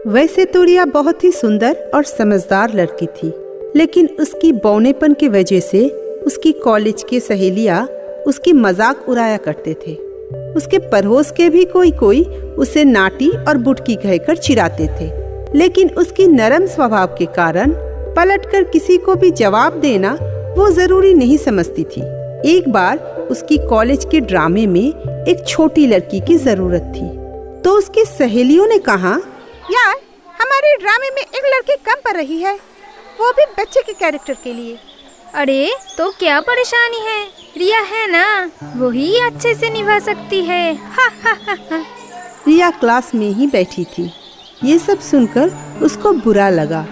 वैसे तो रिया बहुत ही सुंदर और समझदार लड़की थी, लेकिन उसकी बौनेपन की वजह से उसकी कॉलेज की सहेलियां उसकी मजाक उड़ाया करते थे। उसके पड़ोस के भी कोई उसे नाटी और बुटकी कहकर चिढ़ाते थे, लेकिन उसकी नरम स्वभाव के कारण पलटकर किसी को भी जवाब देना वो जरूरी नहीं समझती थी। एक बार उसकी कॉलेज के ड्रामे में एक छोटी लड़की की जरूरत थी, तो उसकी सहेलियों ने कहा, यार हमारे ड्रामे में एक लड़की कम पड़ रही है, वो भी बच्चे के कैरेक्टर के लिए। अरे तो क्या परेशानी है, रिया है ना, वही अच्छे से निभा सकती है। हा हा हा हा। रिया क्लास में ही बैठी थी। ये सब सुनकर उसको बुरा लगा,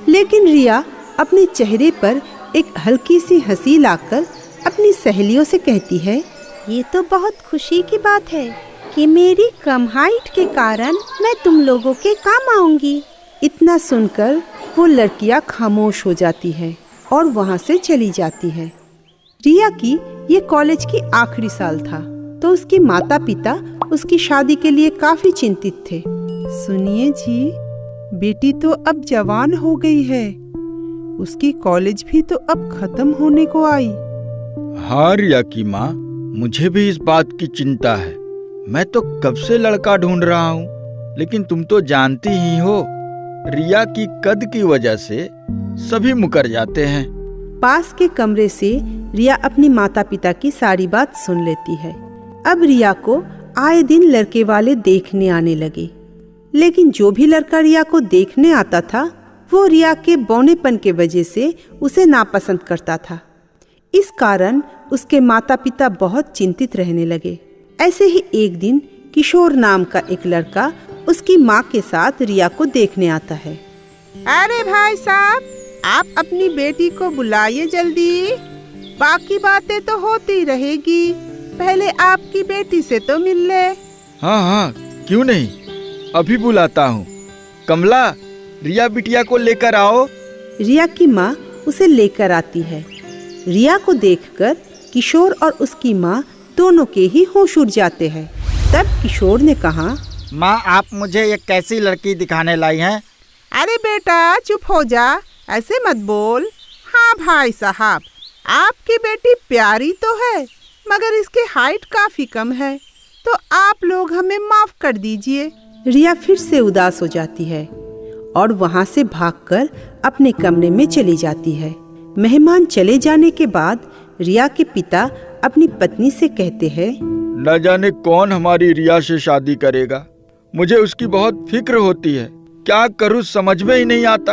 लेकिन रिया अपने चेहरे पर एक हल्की सी हंसी लाकर अपनी सहेलियों से कहती है, ये तो बहुत खुशी की बात है कि मेरी कम हाइट के कारण मैं तुम लोगों के काम आऊंगी। इतना सुनकर वो लड़कियां खामोश हो जाती है और वहाँ से चली जाती है। रिया की ये कॉलेज की आखिरी साल था, तो उसके माता पिता उसकी शादी के लिए काफी चिंतित थे। सुनिए जी, बेटी तो अब जवान हो गई है, उसकी कॉलेज भी तो अब खत्म होने को आई। हाँ रिया की माँ, मुझे भी इस बात की चिंता है। मैं तो कब से लड़का ढूंढ रहा हूँ, लेकिन तुम तो जानती ही हो, रिया की कद की वजह से सभी मुकर जाते हैं। पास के कमरे से रिया अपनी माता पिता की सारी बात सुन लेती है। अब रिया को आए दिन लड़के वाले देखने आने लगे, लेकिन जो भी लड़का रिया को देखने आता था वो रिया के बौनेपन के वजह से उसे नापसंद करता था। इस कारण उसके माता पिता बहुत चिंतित रहने लगे। ऐसे ही एक दिन किशोर नाम का एक लड़का उसकी माँ के साथ रिया को देखने आता है। अरे भाई साहब, आप अपनी बेटी को बुलाइए जल्दी, बाकी बातें तो होती रहेगी, पहले आपकी बेटी से तो मिल ले। हाँ हाँ, क्यों नहीं, अभी बुलाता हूँ। कमला, रिया बिटिया को लेकर आओ। रिया की माँ उसे लेकर आती है। रिया को देखकर किशोर और उसकी माँ दोनों के ही होश उड़ जाते हैं। तब किशोर ने कहा, माँ आप मुझे एक कैसी लड़की दिखाने लाई हैं? अरे बेटा चुप हो जा, ऐसे मत बोल। हाँ भाई साहब, आपकी बेटी प्यारी तो है, मगर इसकी हाइट काफी कम है, तो आप लोग हमें माफ कर दीजिए। रिया फिर से उदास हो जाती है और वहाँ से भागकर अपने कमरे में चली जाती है। मेहमान चले जाने के बाद रिया के पिता अपनी पत्नी से कहते हैं, न जाने कौन हमारी रिया से शादी करेगा, मुझे उसकी बहुत फिक्र होती है, क्या करूँ समझ में ही नहीं आता।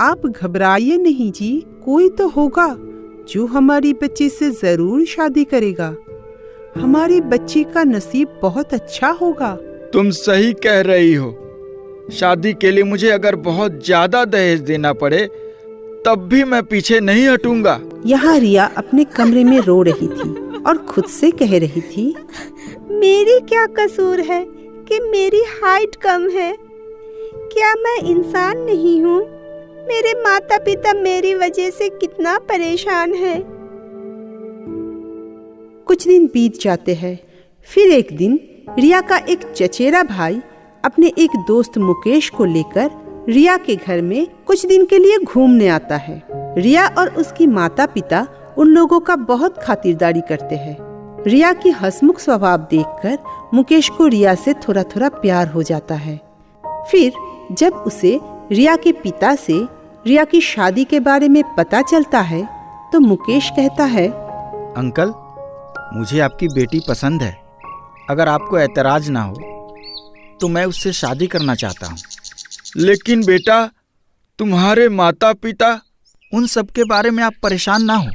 आप घबराइए नहीं जी, कोई तो होगा जो हमारी बच्ची से जरूर शादी करेगा। हमारी बच्ची का नसीब बहुत अच्छा होगा। तुम सही कह रही हो, शादी के लिए मुझे अगर बहुत ज्यादा दहेज देना पड़े तब भी मैं पीछे नहीं हटूंगा। यहाँ रिया अपने कमरे में रो रही थी और खुद से कह रही थी, मेरी क्या कसूर है कि मेरी हाइट कम है? क्या मैं इंसान नहीं हूँ? मेरे माता पिता मेरी वजह से कितना परेशान है। कुछ दिन बीत जाते हैं। फिर एक दिन रिया का एक चचेरा भाई अपने एक दोस्त मुकेश को लेकर रिया के घर में कुछ दिन के लिए घूमने आता है। रिया और उसकी माता पिता उन लोगों का बहुत खातिरदारी करते हैं। रिया की हंसमुख स्वभाव देखकर मुकेश को रिया से थोड़ा थोड़ा प्यार हो जाता है। फिर जब उसे रिया के पिता से रिया की शादी के बारे में पता चलता है तो मुकेश कहता है, अंकल मुझे आपकी बेटी पसंद है, अगर आपको ऐतराज ना हो तो मैं उससे शादी करना चाहता हूँ। लेकिन बेटा, तुम्हारे माता पिता। उन सब के बारे में आप परेशान ना हो,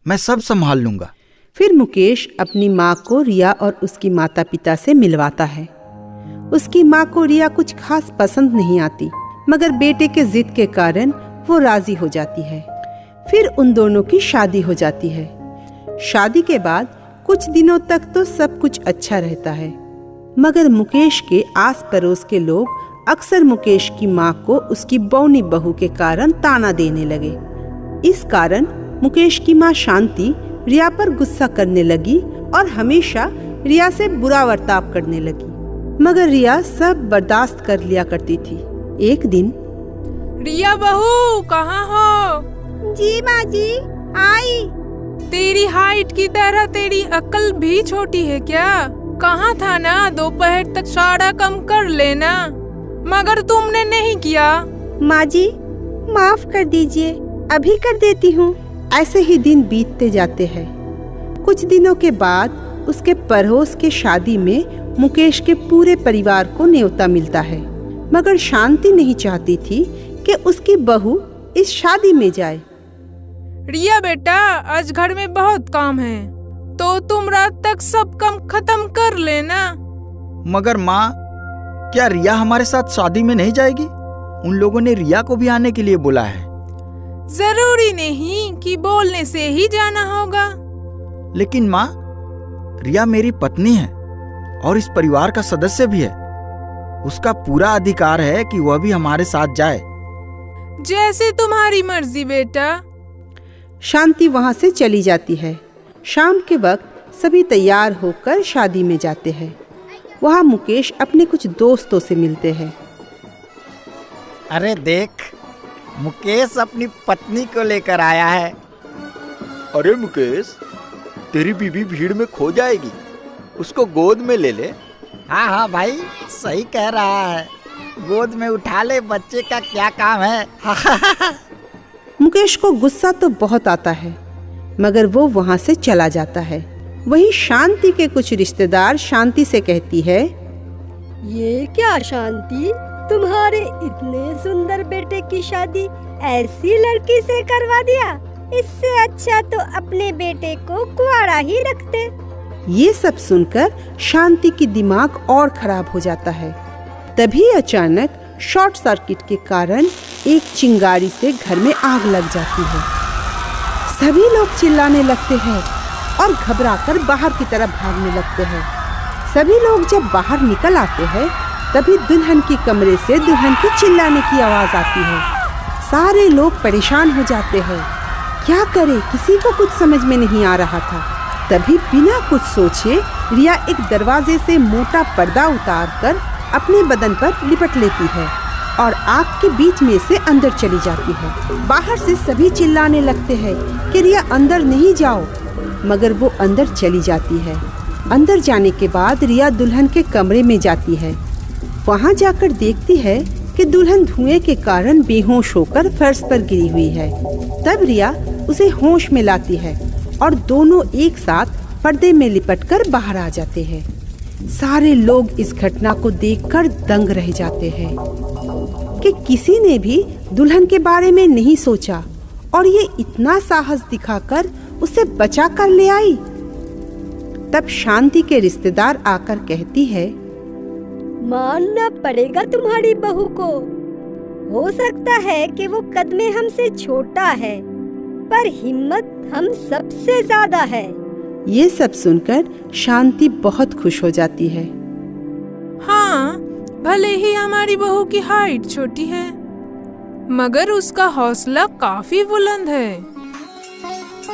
मैं सब संभाल लूंगा। फिर मुकेश अपनी माँ को रिया और उसकी माता पिता से मिलवाता है। उसकी माँ को रिया कुछ खास पसंद नहीं आती, मगर बेटे के जिद के कारण वो राजी हो जाती है। फिर उन दोनों की शादी हो जाती है। शादी के बाद कुछ दिनों तक तो सब कुछ अच्छा रहता है, मगर मुकेश के आस पड़ोस के लोग अक्सर मुकेश की माँ को उसकी बौनी बहू के कारण ताना देने लगे। इस कारण मुकेश की माँ शांति रिया पर गुस्सा करने लगी और हमेशा रिया से बुरा बर्ताव करने लगी। मगर रिया सब बर्दाश्त कर लिया करती थी। एक दिन, रिया बहू कहाँ हो? जी माँ जी, आई। तेरी हाइट की तरह तेरी अक्ल भी छोटी है क्या? कहाँ था ना दोपहर तक साड़ा कम कर लेना, मगर तुमने नहीं किया। माँ जी माफ कर दीजिए, अभी कर देती हूँ। ऐसे ही दिन बीतते जाते हैं। कुछ दिनों के बाद उसके पड़ोस के शादी में मुकेश के पूरे परिवार को न्योता मिलता है, मगर शांति नहीं चाहती थी कि उसकी बहू इस शादी में जाए। रिया बेटा, आज घर में बहुत काम है, तो तुम रात तक सब काम खत्म कर लेना। मगर माँ, क्या रिया हमारे साथ शादी में नहीं जाएगी? उन लोगों ने रिया को भी आने के लिए बोला है। जरूरी नहीं कि बोलने से ही जाना होगा। लेकिन माँ, रिया मेरी पत्नी है और इस परिवार का सदस्य भी है। उसका पूरा अधिकार है कि वह भी हमारे साथ जाए। जैसे तुम्हारी मर्जी बेटा। शांति वहां से चली जाती है। शाम के वक्त सभी तैयार होकर शादी में जाते हैं। वहां मुकेश अपने कुछ दोस्तों से मिलते हैं। अरे देख, मुकेश अपनी पत्नी को लेकर आया है। अरे मुकेश, तेरी बीबी भीड़ में खो जाएगी, उसको गोद में ले ले। हाँ हाँ भाई, सही कह रहा है। गोद में उठा ले, बच्चे का क्या काम है। मुकेश को गुस्सा तो बहुत आता है, मगर वो वहां से चला जाता है। वहीं शांति के कुछ रिश्तेदार शांति से कहती है, ये क्या शांति, तुम्हारे इतने सुंदर बेटे की शादी ऐसी लड़की से करवा दिया? इससे अच्छा तो अपने बेटे को कुंवारा ही रखते। ये सब सुनकर शांति की दिमाग और खराब हो जाता है। तभी अचानक शॉर्ट सर्किट के कारण एक चिंगारी से घर में आग लग जाती है। सभी लोग चिल्लाने लगते हैं और घबराकर बाहर की तरफ भागने लगते हैं। सभी लोग जब बाहर निकल आते हैं, तभी दुल्हन की कमरे से दुल्हन की चिल्लाने की आवाज आती है। सारे लोग परेशान हो जाते हैं। क्या करे, किसी को कुछ समझ में नहीं आ रहा था। तभी बिना कुछ सोचे रिया एक दरवाजे से मोटा पर्दा उतारकर अपने बदन पर लिपट लेती है और आग के बीच में से अंदर चली जाती है। बाहर से सभी चिल्लाने लगते हैं कि रिया अंदर नहीं जाओ, मगर वो अंदर चली जाती है। अंदर जाने के बाद रिया दुल्हन के कमरे में जाती है। वहां जाकर देखती है कि दुल्हन धुएं के कारण बेहोश होकर फर्श पर गिरी हुई है। तब रिया उसे होश में लाती है और दोनों एक साथ पर्दे में लिपटकर बाहर आ जाते हैं। सारे लोग इस घटना को देखकर दंग रह जाते हैं कि किसी ने भी दुल्हन के बारे में नहीं सोचा और ये इतना साहस दिखाकर उसे बचा कर ले आई। तब शांति के रिश्तेदार आकर कहती है, मानना पड़ेगा तुम्हारी बहू को। हो सकता है कि वो कद में हमसे छोटा है, पर हिम्मत हम सबसे ज्यादा है। ये सब सुनकर शांति बहुत खुश हो जाती है। हाँ, भले ही हमारी बहू की हाइट छोटी है, मगर उसका हौसला काफी बुलंद है।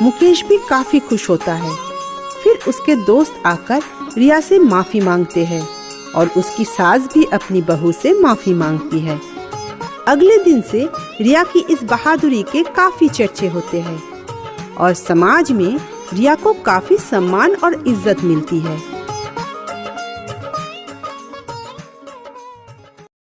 मुकेश भी काफी खुश होता है। फिर उसके दोस्त आकर रिया से माफी मांगते हैं और उसकी सास भी अपनी बहू से माफी मांगती है। अगले दिन से रिया की इस बहादुरी के काफी चर्चे होते हैं और समाज में रिया को काफी सम्मान और इज्जत मिलती है।